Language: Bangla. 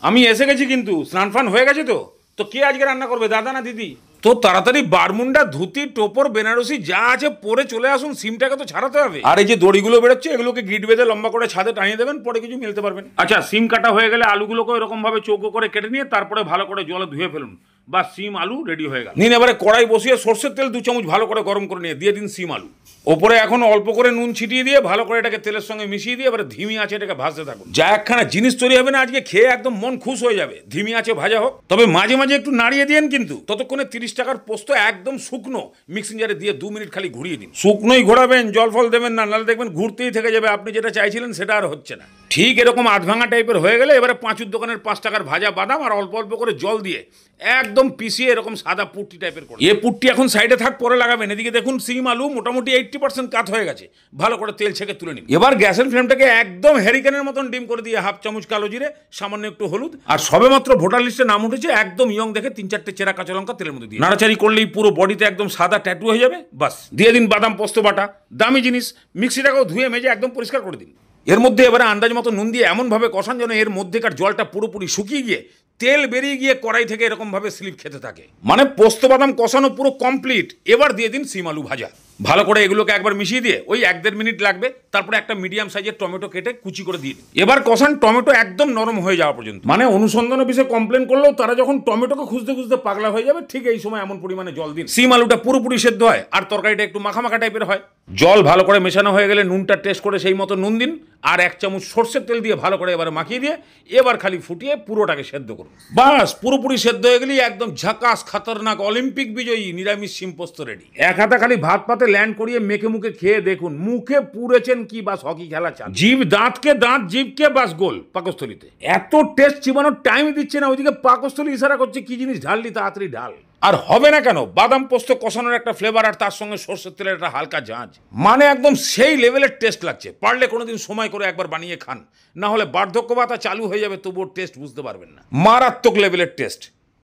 আমি এসে গেছি, কিন্তু স্নান ফান হয়ে গেছে তো? তো কে আজকে রান্না করবে, দাদা না দিদি? তো তাড়াতাড়ি বারমুন্ডা, ধুতি, টোপর, বেনারসি যা আছে পরে চলে আসুন, সিমটাকে তো ছাড়াতে হবে। আর এই যে দড়িগুলো বেরোচ্ছে এগুলোকে গিট বেঁধে লম্বা করে ছাদে টানিয়ে দেবেন, পরে কিছু মিলতে পারবেন। আচ্ছা, সিম কাটা হয়ে গেলে আলুগুলোকে এরকম ভাবে চৌকো করে কেটে নিয়ে তারপরে ভালো করে জলে ধুয়ে ফেলুন। বা সিম আলু রেডি হয়ে গেল। নিন এবারে কড়াই বসিয়ে সর্ষের তেল 2 চামচ ভালো করে গরম করে নিয়ে দিয়ে দিন সিম আলু। ওপরে এখন অল্প করে নুন ছিটিয়ে দিয়ে ভালো করে এটাকে তেলের সঙ্গে মিশিয়ে দিয়ে এবারে ধিমি আছে এটাকে ভাজতে থাকুন। যা একখানা জিনিস তৈরি হবে না আজকে, খেয়ে একদম মন খুশ হয়ে যাবে। ধিমি আছে ভাজা হোক, তবে মাঝে মাঝে একটু নাড়িয়ে দিন। কিন্তু ততক্ষণে 30 টাকার পোস্ত একদম শুকনো মিক্সিং জারে দিয়ে 2 মিনিট খালি ঘুরিয়ে দিন। শুকনোই ঘোরাবেন, জল ফল দেবেন না, নাহলে দেখবেন ঘুরতেই থেকে যাবে। আপনি যেটা চাইছিলেন সেটা আর হচ্ছে না। ঠিক এরকম আধ ভাঙা টাইপের হয়ে গেলে এবারে পাঁচুর দোকানের 5 টাকার ভাজা বাদাম আর অল্প অল্প করে জল দিয়ে একদম পিষিয়ে এরকম সাদা পুট্টি টাইপের করে, এ পুট্টি এখন সাইডে থাক, পরে লাগাবেন। এদিকে দেখুন সিম আলু মোটামুটি 80% কাত হয়ে গেছে। ভালো করে তেল ছেঁকে তুলে নিন। এবার গ্যাসের ফ্লেমটাকে একদম হ্যারিকেনের মতন ডিম করে দিয়ে 1/2 চামচ কালো জিরে, সামান্য একটু হলুদ আর সবেমাত্র ভোটার লিস্টে নাম উঠেছে একদম ইয়ং দেখে 3-4টে চেরা কাঁচা লঙ্কা তেলের মধ্যে দিয়ে নাড়াচাড়ি করলেই পুরো বডিতে একদম সাদা ট্যাটু হয়ে যাবে। বাস দিয়ে দিন বাদাম পোস্ত বাটা, দামি জিনিস। মিক্সিটাকেও ধুয়ে মেজে একদম পরিষ্কার করে দিন। এর মধ্যে এবারে আন্দাজ মতো নুন দিয়ে এমনভাবে কষান যেন এর মধ্যেকার জলটা পুরোপুরি শুকিয়ে গিয়ে তেল বেরিয়ে গিয়ে কড়াই থেকে এরকম ভাবে স্লিপ খেতে থাকে। মানে পোস্ত বাদাম কষানো পুরো কমপ্লিট। এবার দিয়ে দিন সিম আলু ভাজা। ভালো করে এগুলোকে একবার মিশিয়ে দিয়ে ওই 1-1.5 মিনিট লাগবে। তারপরে একটা মিডিয়াম সাইজের টমেটো কেটে কুচি করে দিয়ে দিন। এবার কষান টমেটো একদম নরম হয়ে যাওয়া পর্যন্ত। মানে অনুসন্ধান অফিসে কমপ্লেন করলেও তারা যখন টমেটোকে খুঁজতে খুঁজতে পাগলা হয়ে যাবে, ঠিক এই সময় এমন পরিমাণে জল দিন সিম আলুটা পুরোপুরি সেদ্ধ হয় আর তরকারিটা একটু মাখা মাখা টাইপের হয়। জল ভালো করে মেশানো হয়ে গেলে নুনটা টেস্ট করে সেই মতো নুন দিন আর 1 চামচ সর্ষের তেল দিয়ে ভালো করে এবারে মাখিয়ে দিয়ে এবার খালি ফুটিয়ে পুরোটাকে সেদ্ধ করুন। বাস পুরোপুরি সেদ্ধ হয়ে গেলেই একদম ঝাকাস খতরনাক অলিম্পিক বিজয়ী নিরামিষ সিম পোস্ত রেডি। এক হাতে খালি ভাত পাতে ল্যান্ড করিয়ে মেখে মুখে খেয়ে দেখুন, মুখে পুড়েছেন কি বাস হকি খেলা চাল। জিভ দাঁতকে দাঁত, জিভকে বাস গোল পাকস্থলিতে। এত টেস্ট চিবানোর টাইম দিচ্ছে না, ওইদিকে পাকস্থলী ইশারা করছে কি জিনিস ঢাললি তাড়াতাড়ি ঢাল। আর হবে না কেন, বাদাম পোস্ত কষানোর একটা ফ্লেভার আর তার সঙ্গে সর্ষের তেলের একটা হালকা ঝাঁঝ, মানে একদম সেই লেভেলের টেস্ট লাগছে। পারলে কোনোদিন সময় করে একবার বানিয়ে খান, না হলে বার্ধক্য ভাতা চালু হয়ে যাবে তবুও টেস্ট বুঝতে পারবেন না। মারাত্মক লেভেলের টেস্ট।